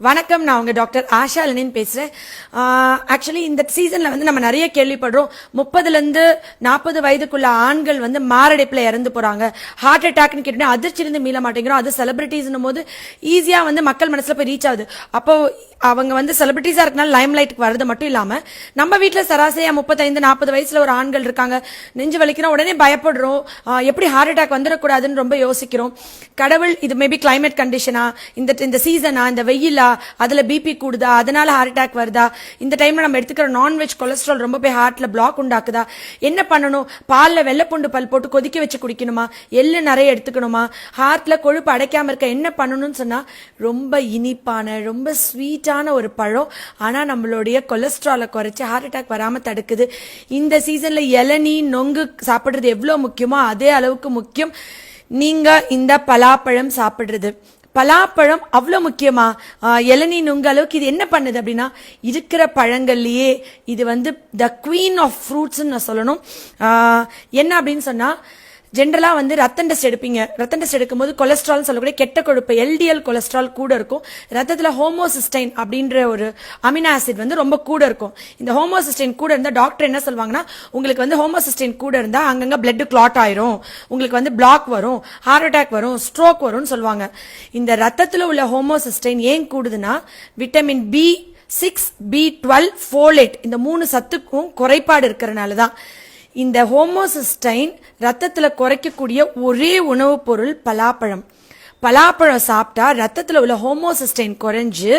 வணக்கம், நான் உங்க டாக்டர் ஆஷா லெனின் பேசுறேன். ஆக்சுவலி இந்த சீசன்ல வந்து நம்ம நிறைய கேள்விப்படுறோம். 30ல இருந்து 40 வயதுக்குள்ள ஆண்கள் வந்து மாரடைப்புல இறந்து போறாங்க. ஹார்ட் அட்டாக்னு கேட்டோம்னா அதிர்ச்சியிலிருந்து மீள மாட்டேங்கிறோம். அது செலிபிரிட்டிஸ்னும் போது ஈஸியா வந்து மக்கள் மனசுல போய் ரீச் ஆகுது. அப்போ அவங்க வந்து செலிபிரிட்டிஸா இருக்கனால லைம் லைட்டுக்கு வர்றது மட்டும் இல்லாம நம்ம வீட்டுல சராசரியா 35-40 வயசுல ஒரு ஆண்கள் இருக்காங்க. நெஞ்சு வலிக்கிறோம், உடனே பயப்படுறோம். எப்படி ஹார்ட் அட்டாக் வந்துடக்கூடாதுன்னு ரொம்ப யோசிக்கிறோம். கடவுள் இது மேபி கிளைமேட் கண்டிஷனா, இந்த சீசனா, இந்த வெயிலா, அதுல பிபி கூடுதா, அதனால ஹார்ட் அட்டாக் வருதா, இந்த டைம்ல நம்ம எடுத்துக்கிற நான்வெஜ் கொலஸ்ட்ரால் ரொம்ப போய் ஹார்ட்ல பிளாக் உண்டாக்குதா, என்ன பண்ணணும்? பால்ல வெள்ளைப்பூண்டு பல் போட்டு கொதிக்க வச்சு குடிக்கணுமா, எள்ளு நிறைய எடுத்துக்கணுமா, ஹார்ட்ல கொழுப்பு அடைக்காம இருக்க என்ன பண்ணணும்னு சொன்னா, ரொம்ப இனிப்பான ரொம்ப ஸ்வீட்டான ஒரு பழம். ஆனா நம்மளுடைய கொலஸ்ட்ராலை குறைச்சு ஹார்ட் அட்டாக் வராம தடுக்குது. இந்த சீசன்ல இளநீ நொங்கு சாப்பிடுறது எவ்வளவு முக்கியமோ அதே அளவுக்கு முக்கியம் நீங்க இந்த பலாப்பழம் சாப்பிடுறது. பலாப்பழம் அவ்வளோ முக்கியமா? இளநீ நுங்க அளவுக்கு இது என்ன பண்ணுது அப்படின்னா, இருக்கிற பழங்கள்லயே இது வந்து த குவீன் ஆஃப் ஃப்ரூட்ஸ் நான் சொல்லணும். என்ன அப்படின்னு சொன்னா, ஜென்ரலா வந்து ரத்தம் டெஸ்ட் எடுப்பீங்க. ரத்தம் டெஸ்ட் எடுக்கும்போது கொலஸ்ட்ரால் சொல்லக்கூடிய கெட்ட கொழுப்பு எல்டிஎல் கொலஸ்ட்ரால் கூட இருக்கும். ரத்தத்துல ஹோமோசிஸ்டைன் அப்படின்ற ஒரு அமினோ ஆசிட் வந்து ரொம்ப கூட இருக்கும். இந்த ஹோமோசிஸ்டைன் கூட இருந்தா டாக்டர் என்ன சொல்வாங்கன்னா, உங்களுக்கு வந்து ஹோமோசிஸ்டைன் கூட இருந்தா அங்கங்க பிளட் கிளாட் ஆயிரும், உங்களுக்கு வந்து பிளாக் வரும், ஹார்ட் அட்டாக் வரும், ஸ்ட்ரோக் வரும்னு சொல்லுவாங்க. இந்த ரத்தத்துல உள்ள ஹோமோசிஸ்டைன் ஏன் கூடுதுன்னா, விட்டமின் B6, B12, ஃபோலேட் இந்த 3 சத்துக்கும் குறைபாடு இருக்கிறனால தான். இந்த ஹோமோசிஸ்டைன் ரத்தத்துல குறைக்கக்கூடிய ஒரே உணவுப் பொருள் பலாப்பழம். பலாப்பழம் சாப்பிட்டா ரத்தத்துல உள்ள ஹோமோசிஸ்டைன் குறைஞ்சு,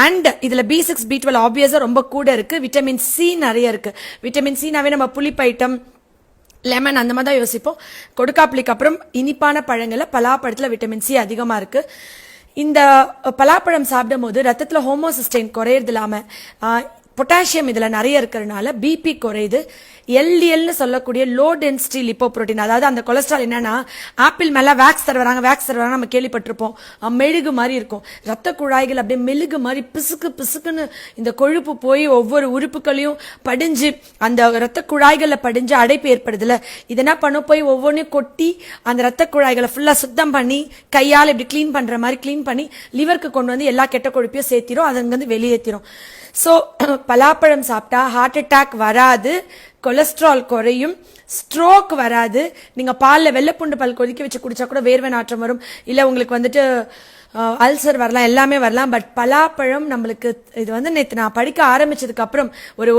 அண்ட் இதுல B6, B12 ஆப்வியஸா ரொம்ப கூட இருக்கு. விட்டமின் சி நிறைய இருக்கு. விட்டமின் சினாவே நம்ம புளிப்பு ஐட்டம், லெமன் அந்த மாதிரி தான் யோசிப்போம். கொடுக்காப்புளிக்கு அப்புறம் இனிப்பான பழங்கள்ல பலாப்பழத்துல விட்டமின் சி அதிகமா இருக்கு. இந்த பலாப்பழம் சாப்பிடும் போது ரத்தத்துல ஹோமோசிஸ்டைன் குறையறது இல்லாம பொட்டாசியம் இதுல நிறைய இருக்கிறதுனால பிபி குறையுது. எல்டிஎல்னு சொல்லக்கூடிய லோ டென்சிட்டி லிப்போப்ரோட்டீன், அதாவது அந்த கொலஸ்ட்ரால் என்னன்னா, ஆப்பிள் மேல வேக்ஸ் தருவாங்க நம்ம கேள்விப்பட்டிருப்போம். மெழுகு மாதிரி இருக்கும். ரத்த குழாய்கள் அப்படியே மெழுகு மாதிரி பிசுக்கு பிசுக்குன்னு இந்த கொழுப்பு போய் ஒவ்வொரு உறுப்புகளையும் படிஞ்சு அந்த ரத்த குழாய்கள்ல படிஞ்சு அடைப்பு ஏற்படுதுல. இது என்ன பண்ணும், போய் ஒவ்வொன்றையும் கொட்டி அந்த ரத்த குழாய்களை ஃபுல்லா சுத்தம் பண்ணி கையால் இப்படி கிளீன் பண்ற மாதிரி கிளீன் பண்ணி லிவருக்கு கொண்டு வந்து எல்லா கெட்ட கொழுப்பையும் சேர்த்திரும், அது அங்கிருந்து வெளியேற்றிரும். ஸோ பலாப்பழம் சாப்பிட்டா ஹார்ட் அட்டாக் வராது, கொலஸ்ட்ரால் குறையும், ஸ்ட்ரோக் வராது. நீங்க பால்ல வெள்ளைப்பூண்டு பல் கொதிக்க வச்சு குடிச்சா கூட வேர்வை நாற்றம் வரும், இல்ல உங்களுக்கு வந்துட்டு அல்சர் வரலாம், எல்லாமே வரலாம். பட் பலாப்பழம் நம்மளுக்கு இது வந்து நேற்று நான் படிக்க ஆரம்பிச்சதுக்கு அப்புறம்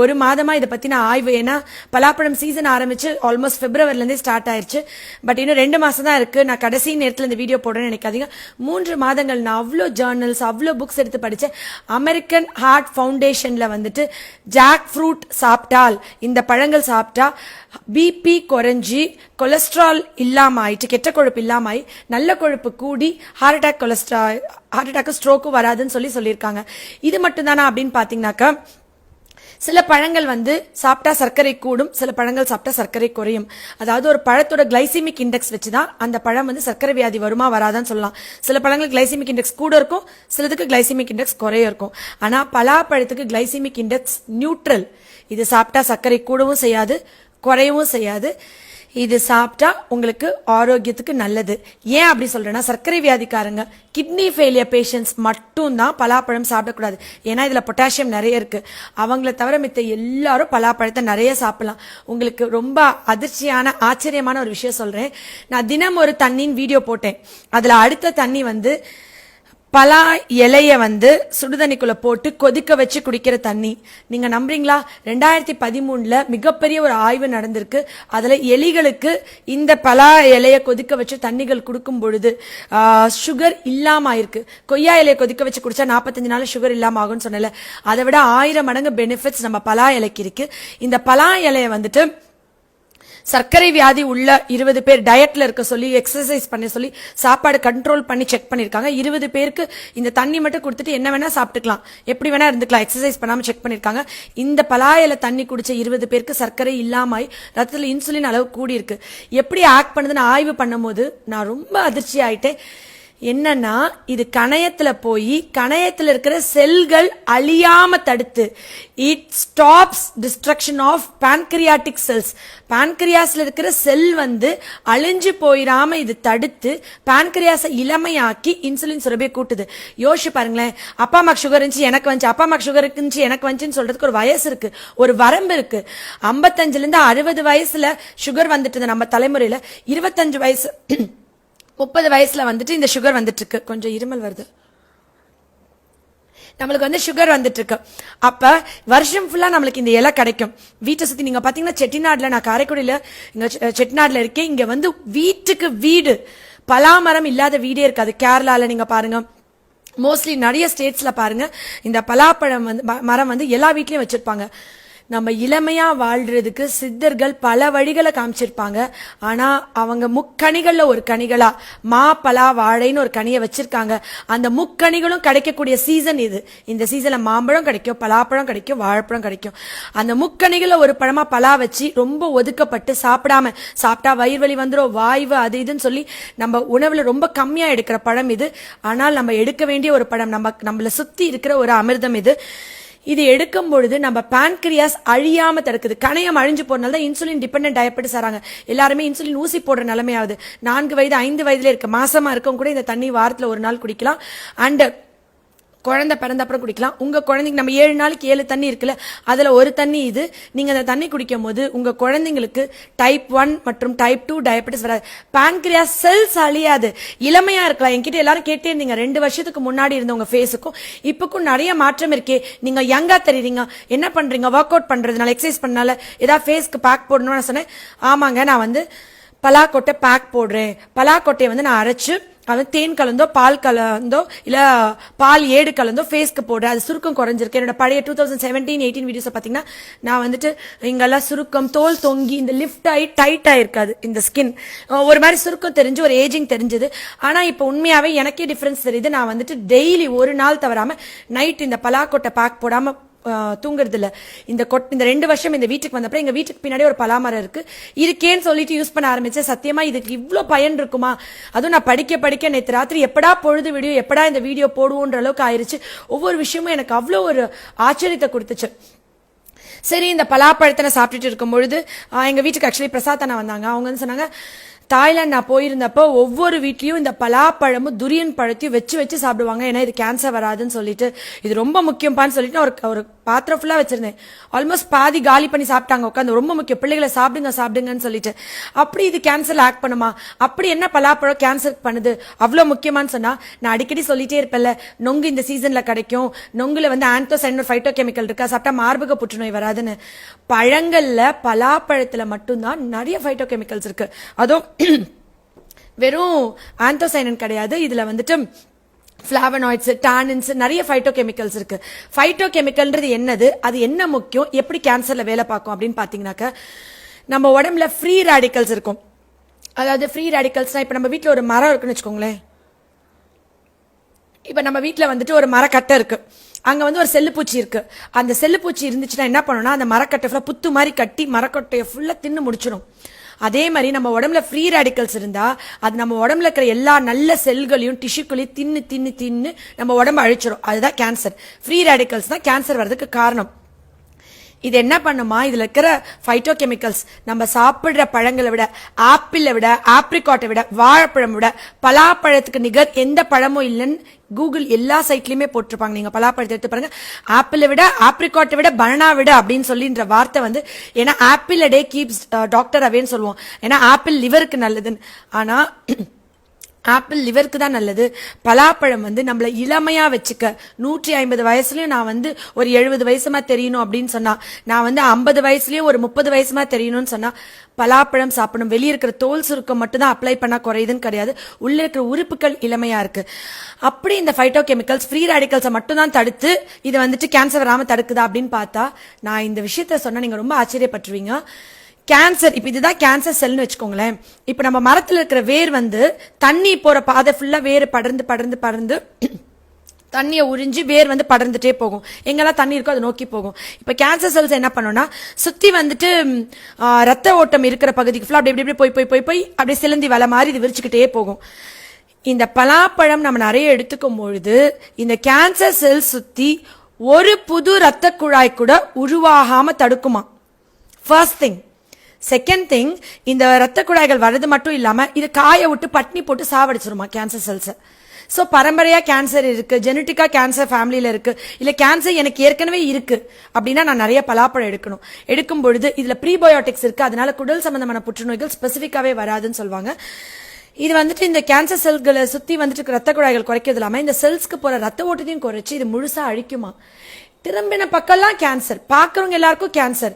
ஒரு மாதமா இதை பத்தி நான் ஆய்வு, ஏன்னா பலாப்பழம் சீசன் ஆரம்பிச்சு ஆல்மோஸ்ட் பிப்ரவரில இருந்தே ஸ்டார்ட் ஆயிடுச்சு. பட் இன்னும் 2 மாசம் தான் இருக்கு. நான் கடைசி நேரத்தில் இந்த வீடியோ போடுறேன்னு நினைக்காதீங்க. 3 மாதங்கள் நான் அவ்வளோ ஜேர்னல்ஸ் அவ்வளோ புக்ஸ் எடுத்து படிச்சேன். அமெரிக்கன் ஹார்ட் ஃபவுண்டேஷன்ல வந்துட்டு ஜாக் ஃப்ரூட் சாப்பிட்டால், இந்த பழங்கள் சாப்பிட்டா பிபி குறைஞ்சி கொலஸ்ட்ரால் இல்லாம ஆயிட்டு, கெட்ட கொழுப்பு இல்லாம ஆயி நல்ல கொழுப்பு கூடி ஹார்ட் அட்டாக் ஹார்ட் அட்டாக் ஸ்ட்ரோக்கும் வராதுன்னு சொல்லியிருக்காங்க. இது மட்டும் தானா அப்படின்னு பாத்தீங்கன்னாக்கா, சில பழங்கள் வந்து சாப்பிட்டா சர்க்கரை கூடும், சில பழங்கள் சாப்பிட்டா சர்க்கரை குறையும். அதாவது ஒரு பழத்தோட கிளைசிமிக் இண்டெக்ஸ் வச்சுதான் அந்த பழம் வந்து சர்க்கரை வியாதி வருமா வராதான்னு சொல்லலாம். சில பழங்கள் கிளைசிமிக் இண்டெக்ஸ் கூட இருக்கும், சிலதுக்கு கிளைசிமிக் இண்டெக்ஸ் குறைய இருக்கும். ஆனா பலாப்பழத்துக்கு கிளைசிமிக் இண்டெக்ஸ் நியூட்ரல். இது சாப்பிட்டா சர்க்கரை கூடவும் செய்யாது, குறையவும் செய்யாது. இது சாப்பிட்டா உங்களுக்கு ஆரோக்கியத்துக்கு நல்லது. ஏன் அப்படி சொல்றேன்னா, சர்க்கரை வியாதிக்காரங்க, கிட்னி ஃபெயிலியர் பேஷண்ட்ஸ் மட்டும் தான் பலாப்பழம் சாப்பிடக்கூடாது. ஏன்னா இதுல பொட்டாசியம் நிறைய இருக்கு. அவங்கள தவிர மித்த எல்லாரும் பலாப்பழத்தை நிறைய சாப்பிடலாம். உங்களுக்கு ரொம்ப அதிர்ச்சியான ஆச்சரியமான ஒரு விஷயம் சொல்றேன். நான் தினம் ஒரு தண்ணின்னு வீடியோ போட்டேன். அதுல அடுத்த தண்ணி வந்து பலா இலைய வந்து சுடுதண்ணிக்குள்ள போட்டு கொதிக்க வச்சு குடிக்கிற தண்ணி. நீங்க நம்புறீங்களா? 2013 மிகப்பெரிய ஒரு ஆய்வு நடந்திருக்கு. அதுல எலிகளுக்கு இந்த பலா இலைய கொதிக்க வச்சு தண்ணிகள் கொடுக்கும் பொழுது சுகர் இல்லாம ஆயிருக்கு. கொய்யா இலைய கொதிக்க வச்சு குடிச்சா 45 நாள் சுகர் இல்லாம ஆகும்னு சொன்னல, அதை விட 1000 மடங்கு பெனிஃபிட்ஸ் நம்ம பலா இலைக்கு இருக்கு. இந்த பலா இலைய வந்துட்டு சர்க்கரை வியாதி உள்ள 20 பேர் டயட்ல இருக்க சொல்லி, எக்ஸசைஸ் பண்ண சொல்லி, சாப்பாடு கண்ட்ரோல் பண்ணி செக் பண்ணிருக்காங்க. 20 பேருக்கு இந்த தண்ணி மட்டும் கொடுத்துட்டு என்ன வேணா சாப்பிட்டுக்கலாம், எப்படி வேணா இருந்துக்கலாம், எக்ஸசைஸ் பண்ணாம செக் பண்ணிருக்காங்க. இந்த பலாயில தண்ணி குடிச்ச 20 பேருக்கு சர்க்கரை இல்லாம ரத்தத்துல இன்சுலின் அளவு கூடி இருக்கு. எப்படி ஆக்ட் பண்ணுதுன்னு ஆய்வு பண்ணும் போது நான் ரொம்ப அதிர்ச்சி ஆயிட்டேன். என்னன்னா இது கணையத்துல போய் கணையத்துல இருக்கிற செல்கள் அழியாம தடுத்து it stops destruction of pancreatic cells. பான்கிரியாஸ்ல இருக்கிற செல் வந்து அழிஞ்சு போயிடாம இது தடுத்து பான்கிரியாஸை இளமையாக்கி இன்சுலின் சுரபியை கூட்டுது. யோசிச்சு பாருங்களேன், அப்பா அம்மாக்கு சுகர் இருந்துச்சு எனக்கு வந்துச்சு, அப்பா அம்மாக்கு சுகர் இருந்துச்சு எனக்கு வந்துச்சுன்னு சொல்றதுக்கு ஒரு வயசு இருக்கு, ஒரு வரம்பு இருக்கு. 55ல இருந்து 60 வயசுல சுகர் வந்துட்டு நம்ம தலைமுறையில 25 வயசு 30 வயசுல வந்துட்டு இந்த சுகர் வந்துட்டு இருக்கு. கொஞ்சம் இருமல் வருது, நம்மளுக்கு வந்து சுகர் வந்துட்டு இருக்கு. அப்ப வருஷம் ஃபுல்லா நம்மளுக்கு இந்த இலை கிடைக்கும். வீட்டை சுத்தி நீங்க பாத்தீங்கன்னா செட்டிநாடுல, நான் காரைக்குடியில இங்க செட்டிநாடுல இருக்கேன், இங்க வந்து வீட்டுக்கு வீடு பலாமரம் இல்லாத வீடே இருக்காது. கேரளால நீங்க பாருங்க, மோஸ்ட்லி நிறைய ஸ்டேட்ஸ்ல பாருங்க இந்த பலாப்பழம் வந்து மரம் வந்து எல்லா வீட்லயும் வச்சிருப்பாங்க. நம்ம இளமையா வாழ்றதுக்கு சித்தர்கள் பல வழிகளை காமிச்சிருப்பாங்க. ஆனா அவங்க முக்கணிகள்ல ஒரு கனிகளா மா பலா வாழைன்னு ஒரு கனியை வச்சிருக்காங்க. அந்த முக்கணிகளும் கிடைக்கக்கூடிய சீசன் இது. இந்த சீசன்ல மாம்பழம் கிடைக்கும், பலாப்பழம் கிடைக்கும், வாழைப்பழம் கிடைக்கும். அந்த முக்கணிகள்ல ஒரு பழமா பலா வச்சு ரொம்ப ஒதுக்கப்பட்டு சாப்பிட்டா வயிறு வலி வந்துடும், வாய்வு அது இதுன்னு சொல்லி நம்ம உணவுல ரொம்ப கம்மியா எடுக்கிற பழம் இது. ஆனால் நம்ம எடுக்க வேண்டிய ஒரு பழம், நம்மள சுத்தி இருக்கிற ஒரு அமிர்தம் இது. இது எடுக்கும் பொழுது நம்ம பான்கிரியாஸ் அழியாம தடுக்குது. கணையம் அழிஞ்சு போறதுனால தான் இன்சுலின் டிபெண்டன்ட் டயபெட்டிஸ் ஆறாங்க. எல்லாருமே இன்சுலின் ஊசி போடுற நிலைமையாவது. 4 வயது 5 வயதுல இருக்க மாசமா இருக்கவங்க கூட இந்த தண்ணி வாரத்துல ஒரு நாள் குடிக்கலாம். அண்ட் குழந்தை பிறந்த அப்புறம் குடிக்கலாம். உங்க குழந்தைங்க நம்ம 7 நாளைக்கு 7 தண்ணி இருக்குல்ல, அதுல ஒரு தண்ணி இது. நீங்க அந்த தண்ணி குடிக்கும் போது உங்க குழந்தைங்களுக்கு டைப் 1 மற்றும் டைப் 2 டயபெட்டிஸ் வராது. பான்கிரியாஸ் செல்ஸ் அழியாது, இளமையா இருக்கலாம். என்கிட்ட எல்லாரும் கேட்டே இருந்தீங்க, 2 வருஷத்துக்கு முன்னாடி இருந்த உங்க ஃபேஸுக்கும் இப்பக்கும் நிறைய மாற்றம் இருக்கே, நீங்க யங்கா தெரியுறீங்க, என்ன பண்றீங்க, ஒர்க் அவுட் பண்றதுனால எக்ஸசைஸ் பண்ணனால ஏதாவது ஃபேஸ்க்கு பேக் போடணும்னு சொன்னேன். ஆமாங்க, நான் வந்து பலாக்கொட்டை பேக் போடுறேன். பலாக்கொட்டையை வந்து நான் அரைச்சு அது தேன் கலந்தோ பால் கலந்தோ இல்ல பால் ஏடு கலந்தோ ஃபேஸ்க்கு போடுறேன். அது சுருக்கம் குறைஞ்சிருக்கு. என்னோட பழைய 2017-18 வீடியோஸ் பாத்தீங்கன்னா நான் வந்துட்டு இங்கெல்லாம் சுருக்கம், தோல் தொங்கி இந்த லிஃப்ட் ஆகி டைட் ஆயிருக்காது, இந்த ஸ்கின் ஒரு மாதிரி சுருக்கம் தெரிஞ்சு ஒரு ஏஜிங் தெரிஞ்சது. ஆனா இப்ப உண்மையாவே எனக்கே டிஃபரன்ஸ் தெரியுது. நான் வந்துட்டு டெய்லி ஒரு நாள் தவறாம நைட் இந்த பலாக்கொட்டை பேக் போடாம தூங்குறது இல்ல. இந்த 2 வருஷம் இந்த வீட்டுக்கு வந்தப்ப எங்க வீட்டுக்கு பின்னாடி ஒரு பலாமரம் இருக்கு, இருக்கேன்னு சொல்லிட்டு யூஸ் பண்ண ஆரம்பிச்சேன். சத்தியமா இதுக்கு இவ்ளோ பயன் இருக்குமா? அதுவும் நான் படிக்க நேற்று ராத்திரி எப்படா பொழுது வீடியோ, எப்படா இந்த வீடியோ போடுவோன்ற அளவுக்கு ஆயிருச்சு. ஒவ்வொரு விஷயமும் எனக்கு அவ்வளோ ஒரு ஆச்சரியத்தை கொடுத்துச்சு. சரி, இந்த பலாப்பழத்தை நான் சாப்பிட்டுட்டு இருக்கும் பொழுது எங்க வீட்டுக்கு ஆக்சுவலி பிரசாத் அண்ணா வந்தாங்க. அவங்க வந்து சொன்னாங்க, தாய்லாந்து நான் போயிருந்தப்போ ஒவ்வொரு வீட்லயும் இந்த பலாப்பழமும் துரியன் பழத்தையும் வச்சு சாப்பிடுவாங்க, ஏன்னா இது கேன்சர் வராதுன்னு சொல்லிட்டு. இது ரொம்ப முக்கியம்பான்னு சொல்லிட்டு ஒரு பாத்திரம் ஃபுல்லா வச்சிருந்தேன். ஆல்மோஸ்ட் பாதி காலி பண்ணி சாப்பிட்டாங்க உட்காந்து. ரொம்ப முக்கியம், பிள்ளைகளை சாப்பிடுங்கன்னு சொல்லிட்டு. அப்படி இது கேன்சர் ஆக்ட் பண்ணுமா? அப்படி என்ன பலாப்பழம் கேன்சர் பண்ணுது அவ்வளவு முக்கியமானு சொன்னா, நான் அடிக்கடி சொல்லிட்டே இருப்பேன்ல, நொங்கு இந்த சீசன்ல கிடைக்கும், நொங்குல வந்து ஆந்தோசைன் ஒரு ஃபைட்டோ கெமிக்கல் இருக்கா, சாப்பிட்டா மார்பக புற்றுநோய் வராதுன்னு. பழங்கள்ல பலாப்பழத்துல மட்டும்தான் நிறைய ஃபைட்டோ கெமிக்கல்ஸ் இருக்கு. அதுவும் வெறும் ஆந்தோசைனன் கிடையாது, இதுல வந்துட்டு பிளாவனாய்ட்ஸ், டானின்ஸ், நிறைய ஃபைட்டோ கெமிக்கல்ஸ் இருக்கு. ஃபைட்டோ கெமிக்கல்ன்றது என்னது, அது என்ன முக்கியம், எப்படி கேன்சர்ல வேலை பார்க்கும் அப்படின்னு பாத்தீங்கன்னாக்க, நம்ம உடம்புல ஃப்ரீ ரேடிக்கல்ஸ் இருக்கும். அதாவது ஃப்ரீ ரேடிக்கல்ஸ்னா, இப்ப நம்ம வீட்டுல ஒரு மரம் இருக்குன்னு வச்சுக்கோங்களேன். இப்ப நம்ம வீட்டுல வந்துட்டு ஒரு மரக்கட்டை இருக்கு, அங்க வந்து ஒரு செல்லுப்பூச்சி இருக்கு. அந்த செல்லுப்பூச்சி இருந்துச்சுன்னா என்ன பண்ணணும்னா, அந்த மரக்கட்டை ஃபுல்லா புத்து மாதிரி கட்டி மரக்கட்டையை ஃபுல்லா தின்னு முடிச்சிடும். அதே மாதிரி நம்ம உடம்புல ஃப்ரீ ரேடிக்கல்ஸ் இருந்தா அது நம்ம உடம்புல இருக்கிற எல்லா நல்ல செல்களையும் டிஷ்யூக்களையும் தின்னு நம்ம உடம்பு அழிச்சிடும். அதுதான் கேன்சர். ஃப்ரீ ரேடிக்கல்ஸ் தான் கேன்சர் வர்றதுக்கு காரணம். இது என்ன பண்ணுமா, இதுல இருக்கிற ஃபைட்டோ கெமிக்கல்ஸ் நம்ம சாப்பிடுற பழங்களை விட, ஆப்பிளை விட, ஆப்ரிகாட்டை விட, வாழைப்பழம் விட, பலாப்பழத்துக்கு நிகர் எந்த பழமும் இல்லைன்னு கூகுள் எல்லா சைட்லயுமே போட்டிருப்பாங்க. நீங்க பலாப்பழத்தை எடுத்து பாருங்க, ஆப்பிளை விட, ஆப்ரிகாட்டை விட, பனானா விட அப்படின்னு சொல்லின்ற வார்த்தை வந்து, ஏன்னா ஆப்பிள் டே கீப்ஸ் டாக்டர் அவேன்னு சொல்லுவோம், ஏன்னா ஆப்பிள் லிவருக்கு நல்லதுன்னு. ஆனா ஆப்பிள் லிவருக்கு தான் நல்லது. பலாப்பழம் வந்து நம்மள இளமையா வச்சுக்க, 150 வயசுலயும் நான் வந்து ஒரு 70 வயசுமா தெரியணும் அப்படின்னு சொன்னா, நான் வந்து 50 வயசுலயும் ஒரு 30 வயசுமா தெரியணும்னு சொன்னா பலாப்பழம் சாப்பிடணும். வெளியே இருக்கிற தோல் சுருக்கம் மட்டும் தான் அப்ளை பண்ணா குறையுதுன்னு கிடையாது, உள்ள இருக்கிற உறுப்புகள் இளமையா இருக்கு. அப்படி இந்த ஃபைட்டோ கெமிக்கல்ஸ் ஃப்ரீ ரேடிக்கல்ஸை மட்டும் தான் தடுத்து இது வந்துட்டு கேன்சர் வராம தடுக்குதா அப்படின்னு பார்த்தா, நான் இந்த விஷயத்த சொன்னா நீங்க ரொம்ப ஆச்சரியப்பட்டுருவீங்க. கேன்சர், இப்ப இதுதான் கேன்சர் செல்னு வச்சுக்கோங்களேன். இப்ப நம்ம மரத்துல இருக்கிற வேர் வந்து தண்ணி போற பாதை ஃபுல்லா வேர் படர்ந்து தண்ணியை உறிஞ்சி வேர் வந்து படர்ந்துட்டே போகும். எங்கெல்லாம் தண்ணி இருக்கோ அதை நோக்கி போகும். இப்ப கேன்சர் செல்ஸ் என்ன பண்ணும்னா, சுத்தி வந்துட்டு ரத்த ஓட்டம் இருக்கிற பகுதிக்கு ஃபுல்லா அப்படி போய் அப்படியே சிலந்தி வலை மாதிரி இது விரிச்சுக்கிட்டே போகும். இந்த பலாப்பழம் நம்ம நிறைய எடுத்துக்கும் பொழுது இந்த கேன்சர் செல் சுத்தி ஒரு புது இரத்த குழாய் கூட உருவாகாம தடுக்குமா. First thing. செகண்ட் திங், இந்த இரத்த குழாய்கள் வர்றது மட்டும் இல்லாம இது காய விட்டு பட்னி போட்டு சாவடிச்சிருமா கேன்சர் செல்ஸை. ஸோ பரம்பரையா கேன்சர் இருக்கு, ஜெனட்டிக்கா கேன்சர் ஃபேமிலியில இருக்கு, இல்ல கேன்சர் எனக்கு ஏற்கனவே இருக்கு அப்படின்னா நான் நிறைய பலாப்பழம் எடுக்கும் பொழுது இதுல ப்ரீபயோட்டிக்ஸ் இருக்கு, அதனால குடல் சம்பந்தமான புற்றுநோய்கள் ஸ்பெசிஃபிக்காவே வராதுன்னு சொல்லுவாங்க. இது வந்துட்டு இந்த கேன்சர் செல்களை சுத்தி வந்துட்டு ரத்த குழாய்கள் குறைக்கிறது இல்லாம இந்த செல்ஸ்க்கு போற ரத்த ஓட்டத்தையும் குறைச்சு இது முழுசா அழிக்குமா. திரும்பின பக்கம்லாம் கேன்சர், பாக்குறவங்க எல்லாருக்கும் கேன்சர்.